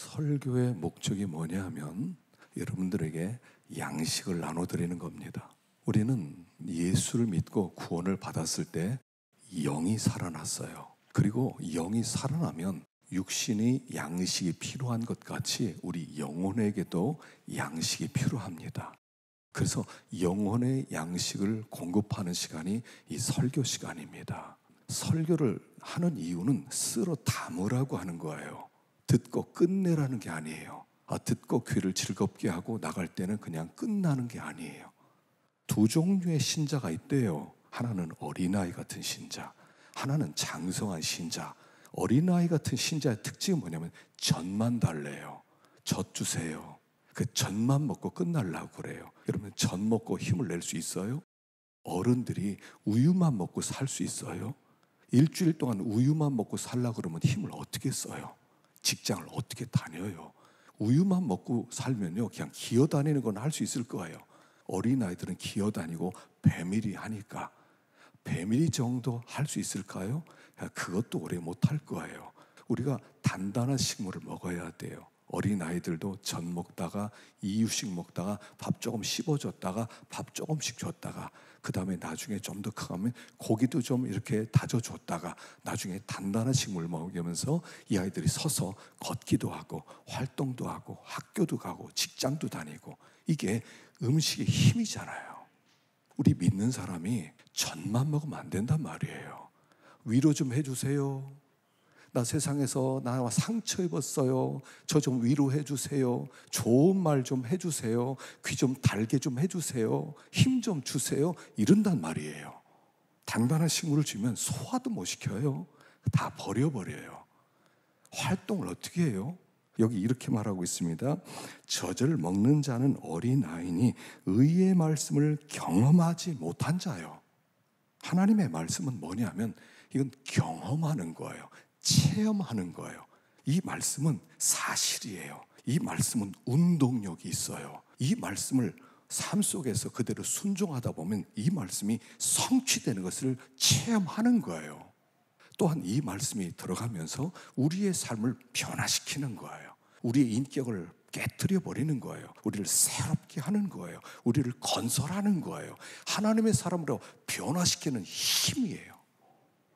설교의 목적이 뭐냐 하면 여러분들에게 양식을 나눠드리는 겁니다. 우리는 예수를 믿고 구원을 받았을 때 영이 살아났어요. 그리고 영이 살아나면 육신이 양식이 필요한 것 같이 우리 영혼에게도 양식이 필요합니다. 그래서 영혼의 양식을 공급하는 시간이 이 설교 시간입니다. 설교를 하는 이유는 쓸어 담으라고 하는 거예요. 듣고 끝내라는 게 아니에요. 듣고 귀를 즐겁게 하고 나갈 때는 그냥 끝나는 게 아니에요. 두 종류의 신자가 있대요. 하나는 어린아이 같은 신자, 하나는 장성한 신자. 어린아이 같은 신자의 특징은 뭐냐면 젖만 달래요. 젖 주세요. 그 젖만 먹고 끝날라고 그래요. 여러분, 젖 먹고 힘을 낼 수 있어요? 어른들이 우유만 먹고 살 수 있어요? 일주일 동안 우유만 먹고 살려고 그러면 힘을 어떻게 써요? 직장을 어떻게 다녀요? 우유만 먹고 살면요, 그냥 기어다니는 건 할 수 있을 거예요. 어린아이들은 기어다니고 배밀이 하니까. 배밀이 정도 할 수 있을까요? 그것도 오래 못할 거예요. 우리가 단단한 식물을 먹어야 돼요. 어린아이들도 젖 먹다가 이유식 먹다가 밥 조금 씹어줬다가 밥 조금씩 줬다가 그 다음에 나중에 좀 더 커가면 고기도 좀 이렇게 다져줬다가 나중에 단단한 식물 먹으면서 이 아이들이 서서 걷기도 하고 활동도 하고 학교도 가고 직장도 다니고, 이게 음식의 힘이잖아요. 우리 믿는 사람이 젖만 먹으면 안 된단 말이에요. 위로 좀 해주세요. 나 세상에서 나 상처 입었어요. 저 좀 위로해 주세요. 좋은 말 좀 해주세요. 귀 좀 달게 좀 해주세요. 힘 좀 주세요. 이런단 말이에요. 단단한 식물을 주면 소화도 못 시켜요. 다 버려버려요. 활동을 어떻게 해요? 여기 이렇게 말하고 있습니다. 젖을 먹는 자는 어린아이니 의의 말씀을 경험하지 못한 자요. 하나님의 말씀은 뭐냐면 이건 경험하는 거예요. 체험하는 거예요. 이 말씀은 사실이에요. 이 말씀은 운동력이 있어요. 이 말씀을 삶 속에서 그대로 순종하다 보면 이 말씀이 성취되는 것을 체험하는 거예요. 또한 이 말씀이 들어가면서 우리의 삶을 변화시키는 거예요. 우리의 인격을 깨트려 버리는 거예요. 우리를 새롭게 하는 거예요. 우리를 건설하는 거예요. 하나님의 사람으로 변화시키는 힘이에요.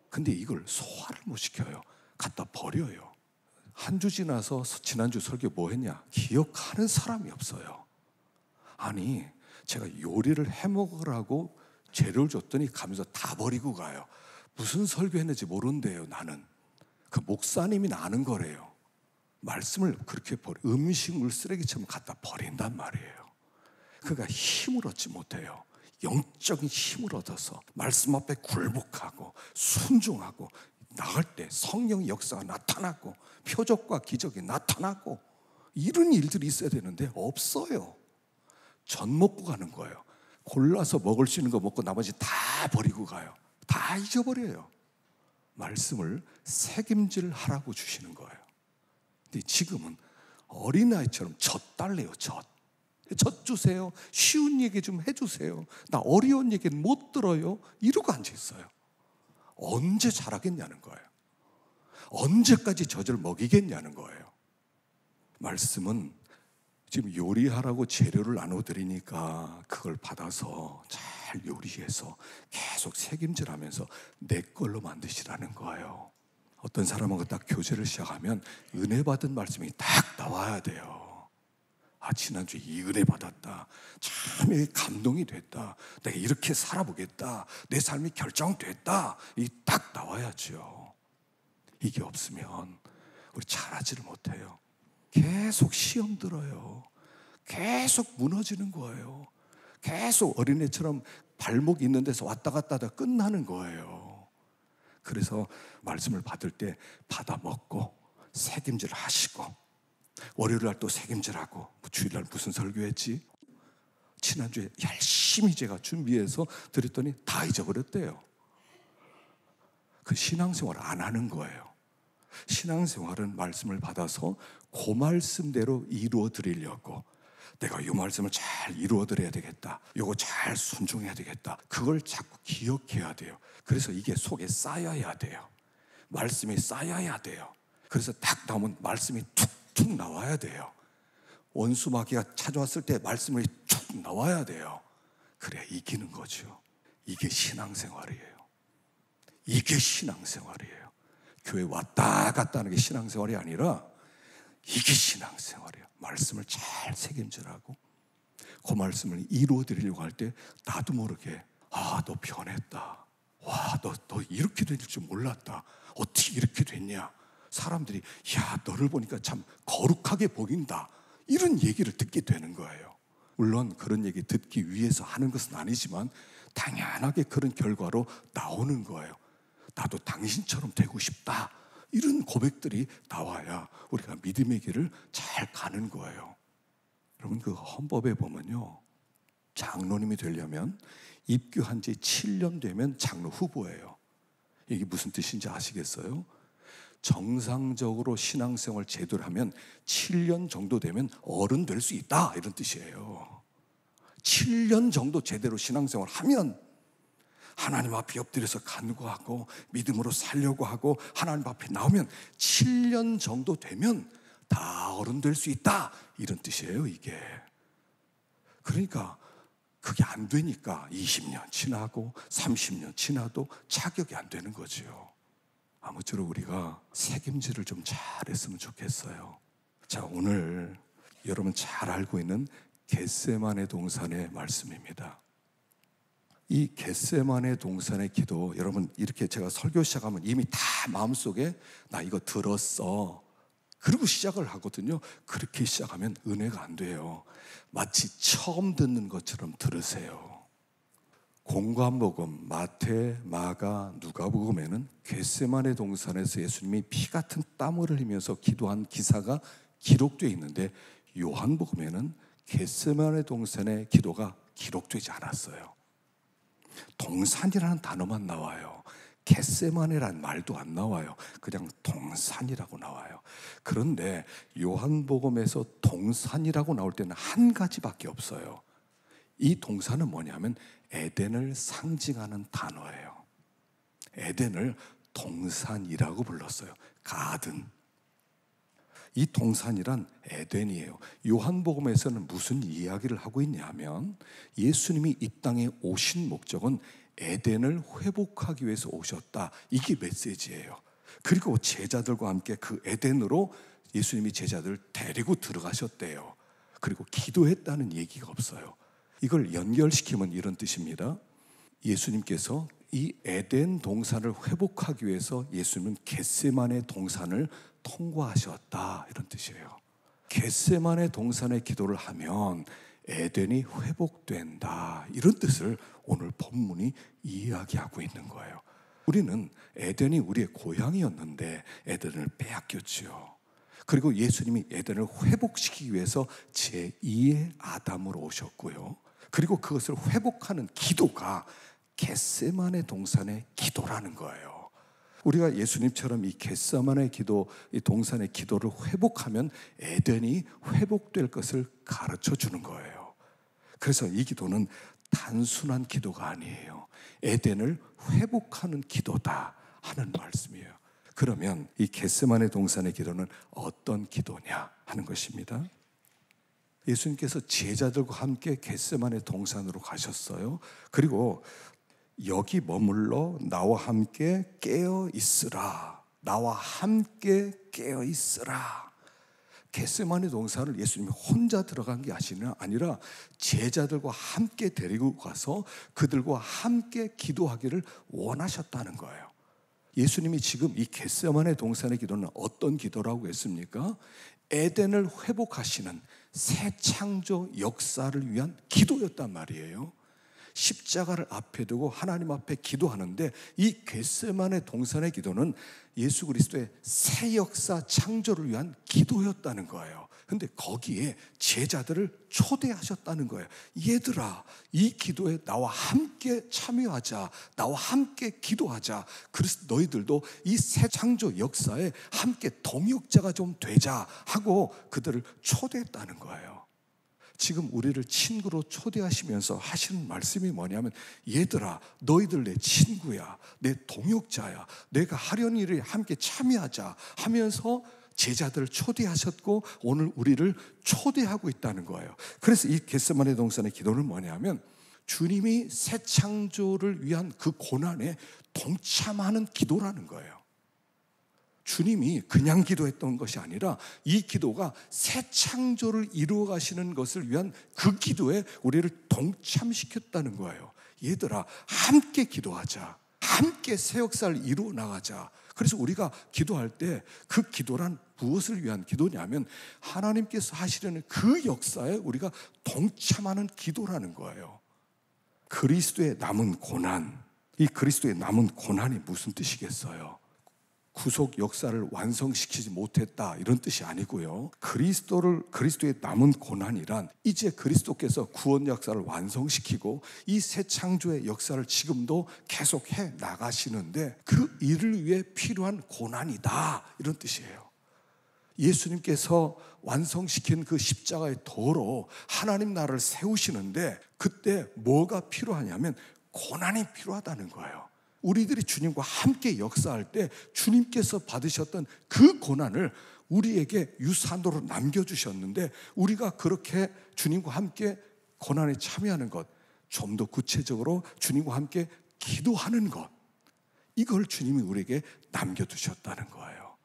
근데 이걸 소화를 못 시켜요. 갖다 버려요. 한 주 지나서 지난주 설교 뭐 했냐? 기억하는 사람이 없어요. 아니, 제가 요리를 해 먹으라고 재료를 줬더니 가면서 다 버리고 가요. 무슨 설교했는지 모른대요. 나는 그 목사님이 아는 거래요. 말씀을 그렇게 음식물 쓰레기처럼 갖다 버린단 말이에요. 그러니까 힘을 얻지 못해요. 영적인 힘을 얻어서 말씀 앞에 굴복하고 순종하고 나갈 때 성령의 역사가 나타나고 표적과 기적이 나타나고 이런 일들이 있어야 되는데 없어요. 전 먹고 가는 거예요. 골라서 먹을 수 있는 거 먹고 나머지 다 버리고 가요. 다 잊어버려요. 말씀을 책임질 하라고 주시는 거예요. 근데 지금은 어린아이처럼 젖 달래요. 젖 주세요. 쉬운 얘기 좀 해주세요. 나 어려운 얘기는 못 들어요. 이러고 앉아있어요. 언제 잘하겠냐는 거예요. 언제까지 젖을 먹이겠냐는 거예요. 말씀은 지금 요리하라고 재료를 나눠드리니까 그걸 받아서 잘 요리해서 계속 책임질하면서 내 걸로 만드시라는 거예요. 어떤 사람은 딱 교제를 시작하면 은혜 받은 말씀이 딱 나와야 돼요. 지난주에 이 은혜 받았다. 참 감동이 됐다. 내가 이렇게 살아보겠다. 내 삶이 결정됐다. 이 딱 나와야죠. 이게 없으면 우리 잘하지를 못해요. 계속 시험 들어요. 계속 무너지는 거예요. 계속 어린애처럼 발목 있는 데서 왔다 갔다 하다 끝나는 거예요. 그래서 말씀을 받을 때 받아 먹고 책임질 하시고, 월요일날 또 책임질하고, 주일날 무슨 설교했지? 지난주에 열심히 제가 준비해서 드렸더니 다 잊어버렸대요. 그 신앙생활 안 하는 거예요. 신앙생활은 말씀을 받아서 그 말씀대로 이루어 드리려고, 내가 이 말씀을 잘 이루어 드려야 되겠다, 이거 잘 순종해야 되겠다, 그걸 자꾸 기억해야 돼요. 그래서 이게 속에 쌓여야 돼요. 말씀이 쌓여야 돼요. 그래서 딱 나오면 말씀이 툭 툭 나와야 돼요. 원수 마귀가 찾아왔을 때 말씀이 툭 나와야 돼요. 그래 이기는 거죠. 이게 신앙생활이에요. 이게 신앙생활이에요. 교회 왔다 갔다 하는 게 신앙생활이 아니라 이게 신앙생활이에요. 말씀을 잘 새김질하고 그 말씀을 이루어드리려고 할 때 나도 모르게 너 변했다. 와, 너 이렇게 될 줄 몰랐다. 어떻게 이렇게 됐냐. 사람들이 너를 보니까 참 거룩하게 보인다. 이런 얘기를 듣게 되는 거예요. 물론 그런 얘기 듣기 위해서 하는 것은 아니지만 당연하게 그런 결과로 나오는 거예요. 나도 당신처럼 되고 싶다. 이런 고백들이 나와야 우리가 믿음의 길을 잘 가는 거예요. 여러분 그 헌법에 보면요, 장로님이 되려면 입교한 지 7년 되면 장로 후보예요. 이게 무슨 뜻인지 아시겠어요? 정상적으로 신앙생활 제대로 하면 7년 정도 되면 어른 될 수 있다 이런 뜻이에요. 7년 정도 제대로 신앙생활 하면 하나님 앞에 엎드려서 간구하고 믿음으로 살려고 하고 하나님 앞에 나오면 7년 정도 되면 다 어른 될 수 있다 이런 뜻이에요. 이게 그러니까 그게 안 되니까 20년 지나고 30년 지나도 자격이 안 되는 거죠. 아무쪼록 우리가 책임질을 좀 잘했으면 좋겠어요. 자, 오늘 여러분 잘 알고 있는 겟세마네 동산의 말씀입니다. 이 겟세마네 동산의 기도, 여러분 이렇게 제가 설교 시작하면 이미 다 마음속에 나 이거 들었어 그리고 시작을 하거든요. 그렇게 시작하면 은혜가 안 돼요. 마치 처음 듣는 것처럼 들으세요. 공관복음, 마태, 마가, 누가복음에는 겟세마네 동산에서 예수님이 피 같은 땀을 흘리면서 기도한 기사가 기록되어 있는데 요한복음에는 겟세마네 동산의 기도가 기록되지 않았어요. 동산이라는 단어만 나와요. 겟세마네라는 말도 안 나와요. 그냥 동산이라고 나와요. 그런데 요한복음에서 동산이라고 나올 때는 한 가지밖에 없어요. 이 동산은 뭐냐면 에덴을 상징하는 단어예요. 에덴을 동산이라고 불렀어요. 가든. 이 동산이란 에덴이에요. 요한복음에서는 무슨 이야기를 하고 있냐면 예수님이 이 땅에 오신 목적은 에덴을 회복하기 위해서 오셨다. 이게 메시지예요. 그리고 제자들과 함께 그 에덴으로 예수님이 제자들을 데리고 들어가셨대요. 그리고 기도했다는 얘기가 없어요. 이걸 연결시키면 이런 뜻입니다. 예수님께서 이 에덴 동산을 회복하기 위해서 예수님은 겟세마네 동산을 통과하셨다 이런 뜻이에요. 겟세마네 동산의 기도를 하면 에덴이 회복된다 이런 뜻을 오늘 본문이 이야기하고 있는 거예요. 우리는 에덴이 우리의 고향이었는데 에덴을 빼앗겼죠. 그리고 예수님이 에덴을 회복시키기 위해서 제2의 아담으로 오셨고요. 그리고 그것을 회복하는 기도가 겟세마네 동산의 기도라는 거예요. 우리가 예수님처럼 이 겟세마네 기도, 이 동산의 기도를 회복하면 에덴이 회복될 것을 가르쳐 주는 거예요. 그래서 이 기도는 단순한 기도가 아니에요. 에덴을 회복하는 기도다 하는 말씀이에요. 그러면 이 겟세마네 동산의 기도는 어떤 기도냐 하는 것입니다. 예수님께서 제자들과 함께 겟세마네 동산으로 가셨어요. 그리고 여기 머물러 나와 함께 깨어 있으라. 나와 함께 깨어 있으라. 겟세마네 동산을 예수님이 혼자 들어간 게 아니라 제자들과 함께 데리고 가서 그들과 함께 기도하기를 원하셨다는 거예요. 예수님이 지금 이 겟세마네 동산의 기도는 어떤 기도라고 했습니까? 에덴을 회복하시는 새 창조 역사를 위한 기도였단 말이에요. 십자가를 앞에 두고 하나님 앞에 기도하는데 이 겟세마네 동산의 기도는 예수 그리스도의 새 역사 창조를 위한 기도였다는 거예요. 근데 거기에 제자들을 초대하셨다는 거예요. 얘들아, 이 기도에 나와 함께 참여하자. 나와 함께 기도하자. 그래서 너희들도 이 새 창조 역사에 함께 동역자가 좀 되자 하고 그들을 초대했다는 거예요. 지금 우리를 친구로 초대하시면서 하시는 말씀이 뭐냐면 얘들아, 너희들 내 친구야. 내 동역자야. 내가 하려는 일에 함께 참여하자 하면서 제자들을 초대하셨고 오늘 우리를 초대하고 있다는 거예요. 그래서 이 겟세마네 동산의 기도는 뭐냐면 주님이 새 창조를 위한 그 고난에 동참하는 기도라는 거예요. 주님이 그냥 기도했던 것이 아니라 이 기도가 새 창조를 이루어 가시는 것을 위한 그 기도에 우리를 동참시켰다는 거예요. 얘들아, 함께 기도하자. 함께 새 역사를 이루어 나가자. 그래서 우리가 기도할 때 그 기도란 무엇을 위한 기도냐면 하나님께서 하시려는 그 역사에 우리가 동참하는 기도라는 거예요. 그리스도의 남은 고난, 이 그리스도의 남은 고난이 무슨 뜻이겠어요? 구속 역사를 완성시키지 못했다 이런 뜻이 아니고요. 그리스도의 남은 고난이란 이제 그리스도께서 구원 역사를 완성시키고 이 새 창조의 역사를 지금도 계속해 나가시는데 그 일을 위해 필요한 고난이다 이런 뜻이에요. 예수님께서 완성시킨 그 십자가의 도로 하나님 나라를 세우시는데 그때 뭐가 필요하냐면 고난이 필요하다는 거예요. 우리들이 주님과 함께 역사할 때 주님께서 받으셨던 그 고난을 우리에게 유산으로 남겨주셨는데 우리가 그렇게 주님과 함께 고난에 참여하는 것, 좀 더 구체적으로 주님과 함께 기도하는 것, 이걸 주님이 우리에게 남겨두셨다는 거예요.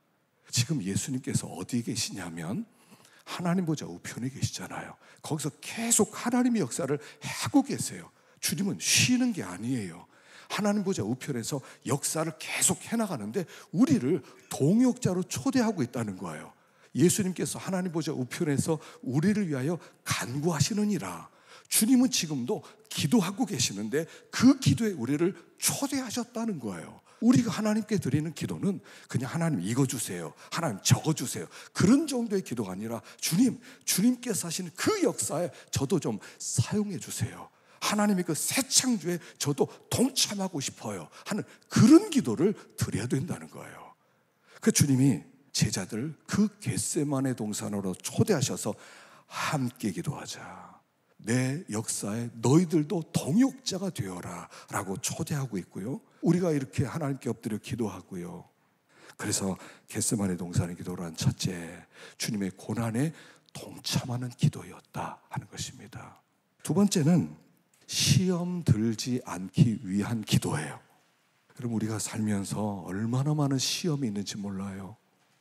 지금 예수님께서 어디에 계시냐면 하나님 보좌 우편에 계시잖아요. 거기서 계속 하나님의 역사를 하고 계세요. 주님은 쉬는 게 아니에요. 하나님 보좌 우편에서 역사를 계속 해나가는데 우리를 동역자로 초대하고 있다는 거예요. 예수님께서 하나님 보좌 우편에서 우리를 위하여 간구하시느니라. 주님은 지금도 기도하고 계시는데 그 기도에 우리를 초대하셨다는 거예요. 우리가 하나님께 드리는 기도는 그냥 하나님 이거 주세요, 하나님 저거 주세요, 그런 정도의 기도가 아니라 주님께서 하시는 그 역사에 저도 좀 사용해 주세요. 하나님의 그 새 창조에 저도 동참하고 싶어요 하는 그런 기도를 드려야 된다는 거예요. 그 주님이 제자들 그 겟세마네 동산으로 초대하셔서 함께 기도하자. 내 역사에 너희들도 동역자가 되어라 라고 초대하고 있고요. 우리가 이렇게 하나님께 엎드려 기도하고요. 그래서 겟세마네 동산의 기도란 첫째, 주님의 고난에 동참하는 기도였다 하는 것입니다. 두 번째는 시험 들지 않기 위한 기도예요. 여러분, 우리가 살면서 얼마나 많은 시험이 있는지 몰라요.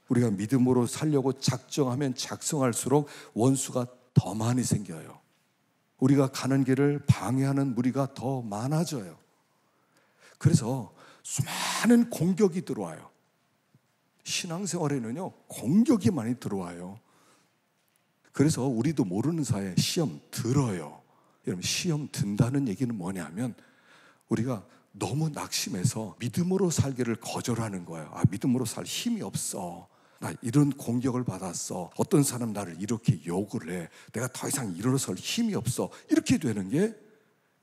우리가 믿음으로 살려고 작정하면 작성할수록 원수가 더 많이 생겨요. 우리가 가는 길을 방해하는 무리가 더 많아져요. 그래서 수많은 공격이 들어와요. 신앙생활에는요, 공격이 많이 들어와요. 그래서 우리도 모르는 사이에 시험 들어요. 여러분, 시험 든다는 얘기는 뭐냐면 우리가 너무 낙심해서 믿음으로 살기를 거절하는 거예요. 믿음으로 살 힘이 없어. 나 이런 공격을 받았어. 어떤 사람 나를 이렇게 욕을 해. 내가 더 이상 일어설 힘이 없어. 이렇게 되는 게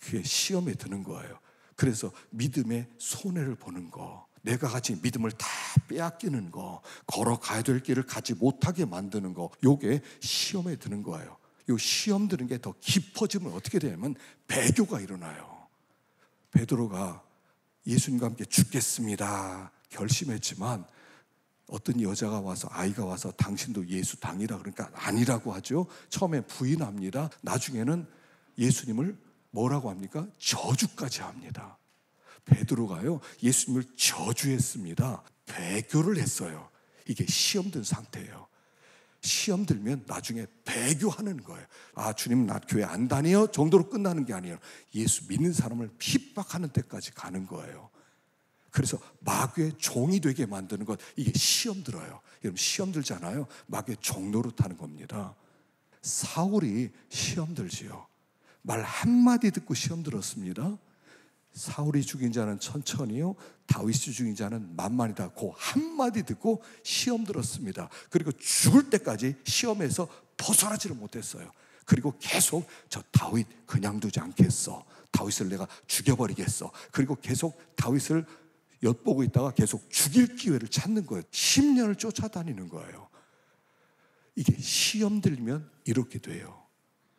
그게 시험에 드는 거예요. 그래서 믿음의 손해를 보는 거, 내가 가진 믿음을 다 빼앗기는 거, 걸어가야 될 길을 가지 못하게 만드는 거, 요게 시험에 드는 거예요. 이 시험 드는 게 더 깊어지면 어떻게 되냐면 배교가 일어나요. 베드로가 예수님과 함께 죽겠습니다 결심했지만 어떤 여자가 와서, 아이가 와서 당신도 예수 당이라 그러니까 아니라고 하죠. 처음에 부인합니다. 나중에는 예수님을 뭐라고 합니까? 저주까지 합니다. 베드로가요, 예수님을 저주했습니다. 배교를 했어요. 이게 시험 든 상태예요. 시험 들면 나중에 배교하는 거예요. 주님 나 교회 안 다녀요 정도로 끝나는 게 아니에요. 예수 믿는 사람을 핍박하는 데까지 가는 거예요. 그래서 마귀의 종이 되게 만드는 것, 이게 시험 들어요. 여러분, 시험 들잖아요. 마귀의 종 노릇하는 겁니다. 사울이 시험 들지요. 말 한마디 듣고 시험 들었습니다. 사울이 죽인 자는 천천히요, 다윗이 죽인 자는 만만이다. 그 한마디 듣고 시험 들었습니다. 그리고 죽을 때까지 시험에서 벗어나지를 못했어요. 그리고 계속 저 다윗 그냥 두지 않겠어. 다윗을 내가 죽여버리겠어. 그리고 계속 다윗을 엿보고 있다가 계속 죽일 기회를 찾는 거예요. 10년을 쫓아다니는 거예요. 이게 시험 들면 이렇게 돼요.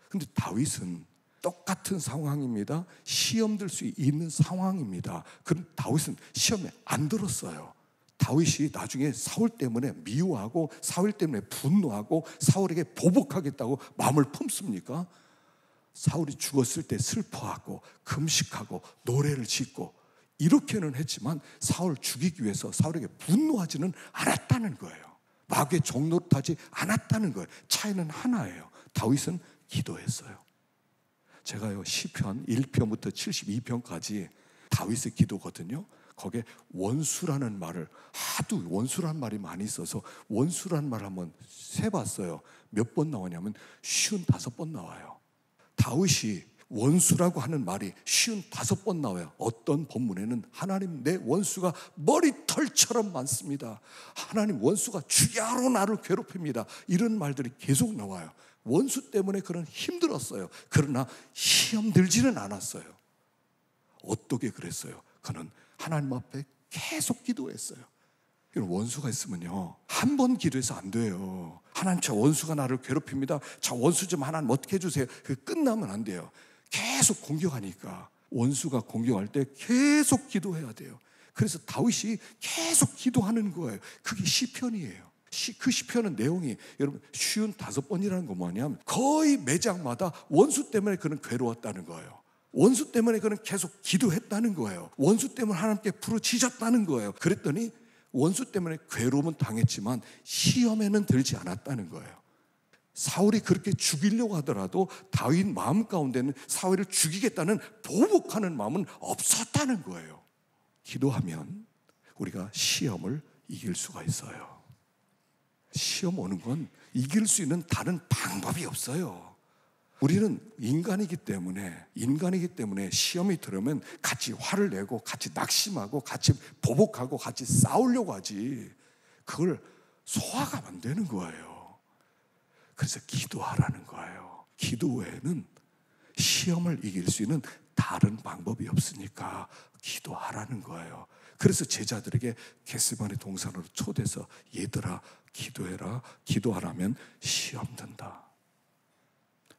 근데 다윗은 똑같은 상황입니다. 시험 들 수 있는 상황입니다. 그럼 다윗은 시험에 안 들었어요. 다윗이 나중에 사울 때문에 미워하고 사울 때문에 분노하고 사울에게 보복하겠다고 마음을 품습니까? 사울이 죽었을 때 슬퍼하고 금식하고 노래를 짓고 이렇게는 했지만 사울 죽이기 위해서 사울에게 분노하지는 않았다는 거예요. 마귀의 종노릇하지 않았다는 거예요. 차이는 하나예요. 다윗은 기도했어요. 제가요 시편 1편부터 72편까지 다윗의 기도거든요. 거기에 원수라는 말을 하도 원수라는 말이 많이 있어서 원수라는 말을 한번 세봤어요. 몇 번 나오냐면 55번 나와요. 다윗이 원수라고 하는 말이 55번 나와요. 어떤 본문에는 하나님 내 원수가 머리털처럼 많습니다. 하나님 원수가 주야로 나를 괴롭힙니다. 이런 말들이 계속 나와요. 원수 때문에 그는 힘들었어요. 그러나 시험 들지는 않았어요. 어떻게 그랬어요? 그는 하나님 앞에 계속 기도했어요. 원수가 있으면요 한 번 기도해서 안 돼요. 하나님 저 원수가 나를 괴롭힙니다. 저 원수 좀 하나님 어떻게 해주세요. 그 끝나면 안 돼요. 계속 공격하니까 원수가 공격할 때 계속 기도해야 돼요. 그래서 다윗이 계속 기도하는 거예요. 그게 시편이에요. 그 시편은 내용이 여러분 55번이라는 건 뭐냐면 거의 매장마다 원수 때문에 그는 괴로웠다는 거예요. 원수 때문에 그는 계속 기도했다는 거예요. 원수 때문에 하나님께 부르짖었다는 거예요. 그랬더니 원수 때문에 괴로움은 당했지만 시험에는 들지 않았다는 거예요. 사울이 그렇게 죽이려고 하더라도 다윗 마음 가운데는 사울을 죽이겠다는 보복하는 마음은 없었다는 거예요. 기도하면 우리가 시험을 이길 수가 있어요. 시험 오는 건 이길 수 있는 다른 방법이 없어요. 우리는 인간이기 때문에 시험이 들으면 같이 화를 내고 같이 낙심하고 같이 보복하고 같이 싸우려고 하지 그걸 소화가 안 되는 거예요. 그래서 기도하라는 거예요. 기도 외에는 시험을 이길 수 있는 다른 방법이 없으니까 기도하라는 거예요. 그래서 제자들에게 겟세마네 동산으로 초대해서 얘들아 기도해라. 기도하라면 시험 든다.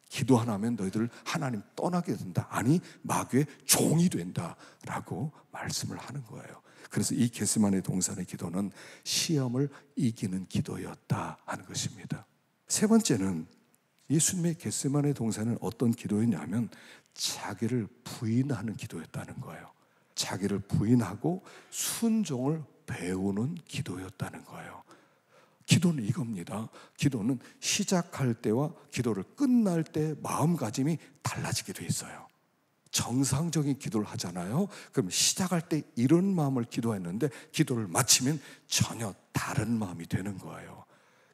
기도 안 하면 너희들 하나님 떠나게 된다. 아니 마귀의 종이 된다라고 말씀을 하는 거예요. 그래서 이 겟세마네 동산의 기도는 시험을 이기는 기도였다 하는 것입니다. 세 번째는 예수님의 겟세마네 동산은 어떤 기도였냐면 자기를 부인하는 기도였다는 거예요. 자기를 부인하고 순종을 배우는 기도였다는 거예요. 기도는 이겁니다. 기도는 시작할 때와 기도를 끝날 때 마음가짐이 달라지게 돼 있어요. 정상적인 기도를 하잖아요. 그럼 시작할 때 이런 마음을 기도했는데 기도를 마치면 전혀 다른 마음이 되는 거예요.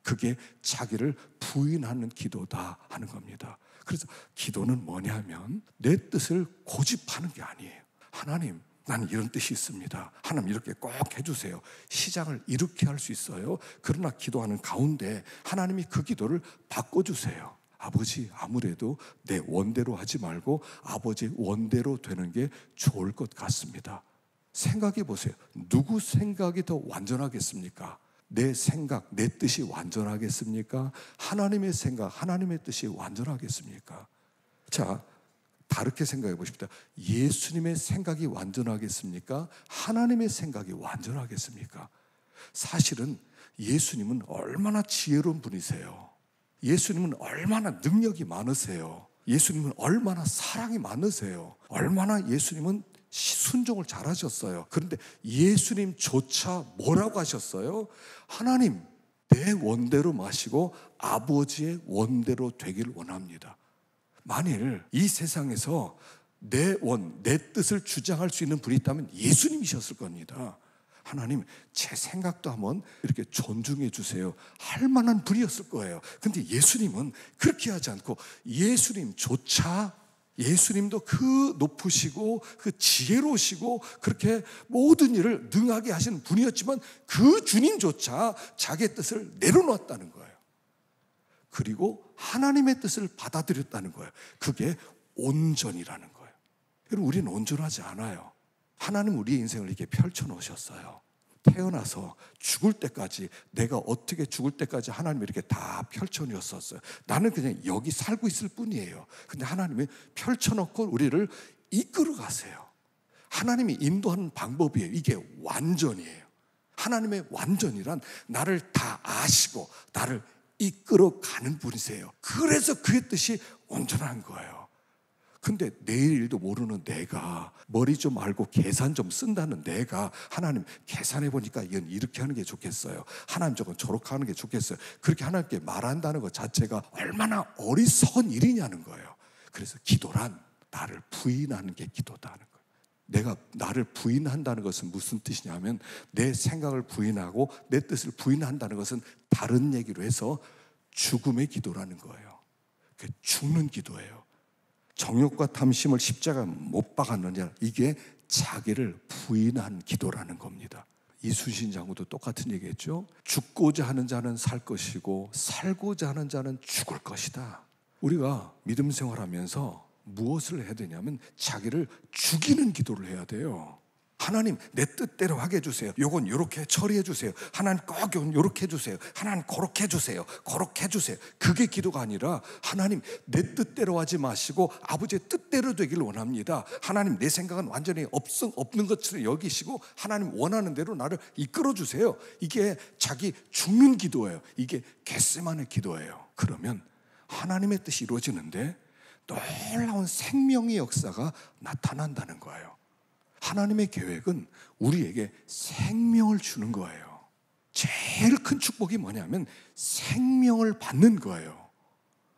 그게 자기를 부인하는 기도다 하는 겁니다. 그래서 기도는 뭐냐면 내 뜻을 고집하는 게 아니에요. 하나님 나는 이런 뜻이 있습니다. 하나님 이렇게 꼭 해주세요. 시작을 이렇게 할 수 있어요. 그러나 기도하는 가운데 하나님이 그 기도를 바꿔주세요. 아버지 아무래도 내 원대로 하지 말고 아버지 원대로 되는 게 좋을 것 같습니다. 생각해 보세요. 누구 생각이 더 완전하겠습니까? 내 생각, 내 뜻이 완전하겠습니까? 하나님의 생각, 하나님의 뜻이 완전하겠습니까? 자, 다르게 생각해 보십시다. 예수님의 생각이 완전하겠습니까? 하나님의 생각이 완전하겠습니까? 사실은 예수님은 얼마나 지혜로운 분이세요. 예수님은 얼마나 능력이 많으세요. 예수님은 얼마나 사랑이 많으세요. 얼마나 예수님은 순종을 잘하셨어요. 그런데 예수님조차 뭐라고 하셨어요? 하나님, 내 원대로 마시고 아버지의 원대로 되길 원합니다. 만일 이 세상에서 내 뜻을 주장할 수 있는 분이 있다면 예수님이셨을 겁니다. 하나님, 제 생각도 한번 이렇게 존중해 주세요. 할 만한 분이었을 거예요. 근데 예수님은 그렇게 하지 않고 예수님도 그 높으시고 그 지혜로우시고 그렇게 모든 일을 능하게 하시는 분이었지만 그 주님조차 자기의 뜻을 내려놓았다는 거예요. 그리고 하나님의 뜻을 받아들였다는 거예요. 그게 온전이라는 거예요. 여러분, 우리는 온전하지 않아요. 하나님 우리의 인생을 이렇게 펼쳐놓으셨어요. 태어나서 죽을 때까지, 내가 어떻게 죽을 때까지 하나님이 이렇게 다 펼쳐놓으셨어요. 나는 그냥 여기 살고 있을 뿐이에요. 근데 하나님이 펼쳐놓고 우리를 이끌어 가세요. 하나님이 인도하는 방법이에요. 이게 완전이에요. 하나님의 완전이란 나를 다 아시고 나를 이끌어가는 분이세요. 그래서 그의 뜻이 온전한 거예요. 근데 내일 일도 모르는 내가, 머리 좀 알고 계산 좀 쓴다는 내가, 하나님 계산해 보니까 이건 이렇게 하는 게 좋겠어요, 하나님 저건 저렇게 하는 게 좋겠어요, 그렇게 하나님께 말한다는 것 자체가 얼마나 어리석은 일이냐는 거예요. 그래서 기도란 나를 부인하는 게 기도다는 거예요. 내가 나를 부인한다는 것은 무슨 뜻이냐면, 내 생각을 부인하고 내 뜻을 부인한다는 것은 다른 얘기로 해서 죽음의 기도라는 거예요. 죽는 기도예요. 정욕과 탐심을 십자가에 못 박았느냐, 이게 자기를 부인한 기도라는 겁니다. 이순신 장군도 똑같은 얘기했죠. 죽고자 하는 자는 살 것이고 살고자 하는 자는 죽을 것이다. 우리가 믿음 생활하면서 무엇을 해야 되냐면 자기를 죽이는 기도를 해야 돼요. 하나님 내 뜻대로 하게 해주세요. 요건 요렇게 처리해 주세요. 하나님 꼭 요건 요렇게 해주세요. 하나님 그렇게 해주세요. 그렇게 해주세요. 그게 기도가 아니라, 하나님 내 뜻대로 하지 마시고 아버지의 뜻대로 되기를 원합니다. 하나님 내 생각은 완전히 없는 것처럼 여기시고 하나님 원하는 대로 나를 이끌어 주세요. 이게 자기 죽는 기도예요. 이게 겟세마네 기도예요. 그러면 하나님의 뜻이 이루어지는데 놀라운 생명의 역사가 나타난다는 거예요. 하나님의 계획은 우리에게 생명을 주는 거예요. 제일 큰 축복이 뭐냐면 생명을 받는 거예요.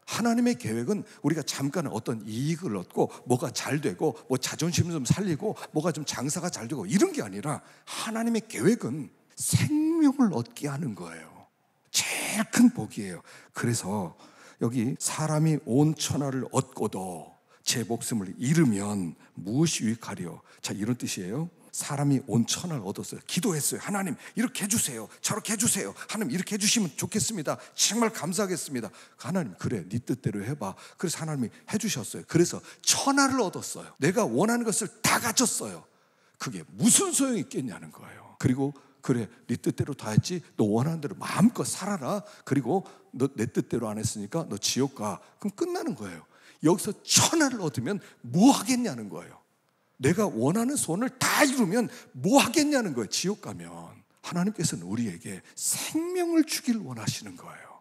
하나님의 계획은 우리가 잠깐 어떤 이익을 얻고 뭐가 잘 되고 뭐 자존심 좀 살리고 뭐가 좀 장사가 잘 되고 이런 게 아니라, 하나님의 계획은 생명을 얻게 하는 거예요. 제일 큰 복이에요. 그래서 여기 사람이 온 천하를 얻고도 제 목숨을 잃으면 무엇이 유익하리요? 자, 이런 뜻이에요. 사람이 온 천하를 얻었어요. 기도했어요. 하나님 이렇게 해주세요. 저렇게 해주세요. 하나님 이렇게 해주시면 좋겠습니다. 정말 감사하겠습니다. 하나님 그래 네 뜻대로 해봐. 그래서 하나님이 해주셨어요. 그래서 천하를 얻었어요. 내가 원하는 것을 다 갖췄어요. 그게 무슨 소용이 있겠냐는 거예요. 그리고 그래 네 뜻대로 다 했지, 너 원하는 대로 마음껏 살아라. 그리고 너 내 뜻대로 안 했으니까 너 지옥 가. 그럼 끝나는 거예요. 여기서 천하를 얻으면 뭐 하겠냐는 거예요. 내가 원하는 소원을 다 이루면 뭐 하겠냐는 거예요. 지옥 가면. 하나님께서는 우리에게 생명을 주길 원하시는 거예요.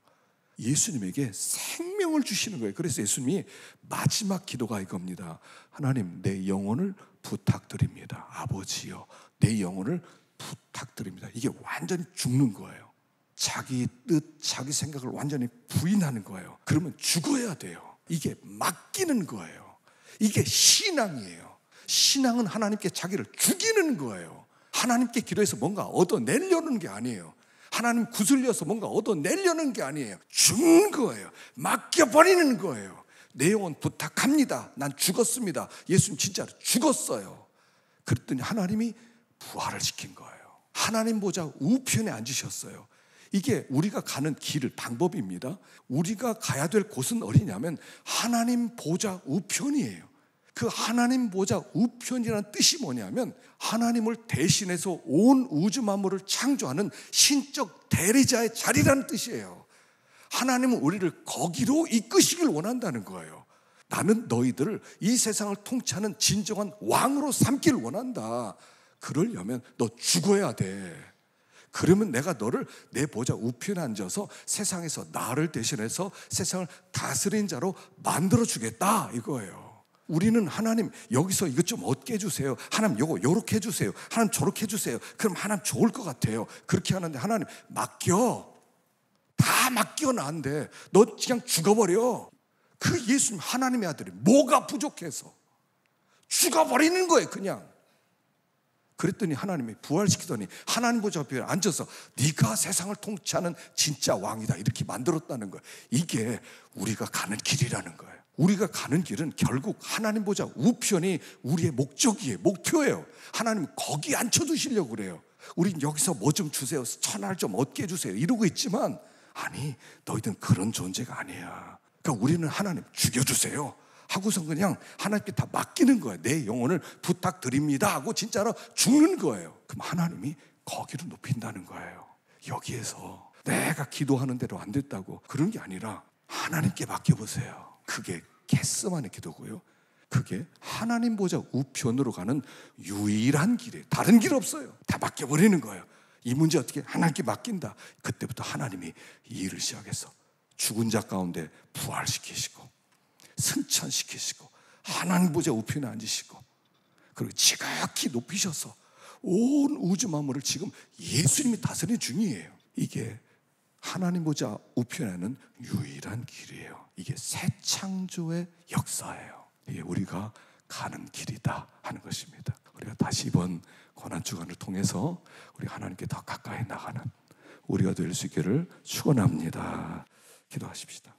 예수님에게 생명을 주시는 거예요. 그래서 예수님이 마지막 기도가 이겁니다. 하나님 내 영혼을 부탁드립니다. 아버지요 내 영혼을 부탁드립니다. 이게 완전히 죽는 거예요. 자기 뜻, 자기 생각을 완전히 부인하는 거예요. 그러면 죽어야 돼요. 이게 맡기는 거예요. 이게 신앙이에요. 신앙은 하나님께 자기를 죽이는 거예요. 하나님께 기도해서 뭔가 얻어내려는 게 아니에요. 하나님 구슬려서 뭔가 얻어내려는 게 아니에요. 죽는 거예요. 맡겨버리는 거예요. 내 영혼 부탁합니다. 난 죽었습니다. 예수님 진짜로 죽었어요. 그랬더니 하나님이 부활을 시킨 거예요. 하나님 보좌 우편에 앉으셨어요. 이게 우리가 가는 길, 방법입니다. 우리가 가야 될 곳은 어디냐면 하나님 보좌 우편이에요. 그 하나님 보좌 우편이라는 뜻이 뭐냐면, 하나님을 대신해서 온 우주 만물을 창조하는 신적 대리자의 자리라는 뜻이에요. 하나님은 우리를 거기로 이끄시길 원한다는 거예요. 나는 너희들을 이 세상을 통치하는 진정한 왕으로 삼길 원한다. 그러려면 너 죽어야 돼. 그러면 내가 너를 내 보좌 우편에 앉아서 세상에서 나를 대신해서 세상을 다스린 자로 만들어주겠다 이거예요. 우리는 하나님 여기서 이것 좀 얻게 해주세요. 하나님 요거 요렇게 해주세요. 하나님 저렇게 해주세요. 그럼 하나님 좋을 것 같아요. 그렇게 하는데 하나님 맡겨. 다 맡겨는 안 돼. 너 그냥 죽어버려. 그 예수님 하나님의 아들이 뭐가 부족해서 죽어버리는 거예요 그냥. 그랬더니 하나님이 부활시키더니 하나님 보좌 앞에 앉아서 네가 세상을 통치하는 진짜 왕이다 이렇게 만들었다는 거예요. 이게 우리가 가는 길이라는 거예요. 우리가 가는 길은 결국 하나님 보좌 우편이 우리의 목적이에요. 목표예요. 하나님 거기 앉혀두시려고 그래요. 우린 여기서 뭐 좀 주세요. 천하를 좀 얻게 해주세요 이러고 있지만, 아니 너희들은 그런 존재가 아니야. 그러니까 우리는 하나님 죽여주세요 하고선 그냥 하나님께 다 맡기는 거예요. 내 영혼을 부탁드립니다 하고 진짜로 죽는 거예요. 그럼 하나님이 거기로 높인다는 거예요. 여기에서 내가 기도하는 대로 안 됐다고 그런 게 아니라 하나님께 맡겨보세요. 그게 겟세마네 기도고요. 그게 하나님 보좌 우편으로 가는 유일한 길이에요. 다른 길 없어요. 다 맡겨버리는 거예요. 이 문제 어떻게 하나님께 맡긴다. 그때부터 하나님이 이 일을 시작해서 죽은 자 가운데 부활시키시고 승천시키시고 하나님 보좌 우편에 앉으시고 그리고 지극히 높이셔서 온 우주 만물을 지금 예수님이 다스리는 중이에요. 이게 하나님 보좌 우편에는 유일한 길이에요. 이게 새 창조의 역사예요. 이게 우리가 가는 길이다 하는 것입니다. 우리가 다시 이번 고난주간을 통해서 우리 하나님께 더 가까이 나가는 우리가 될 수 있기를 축원합니다. 기도하십시다.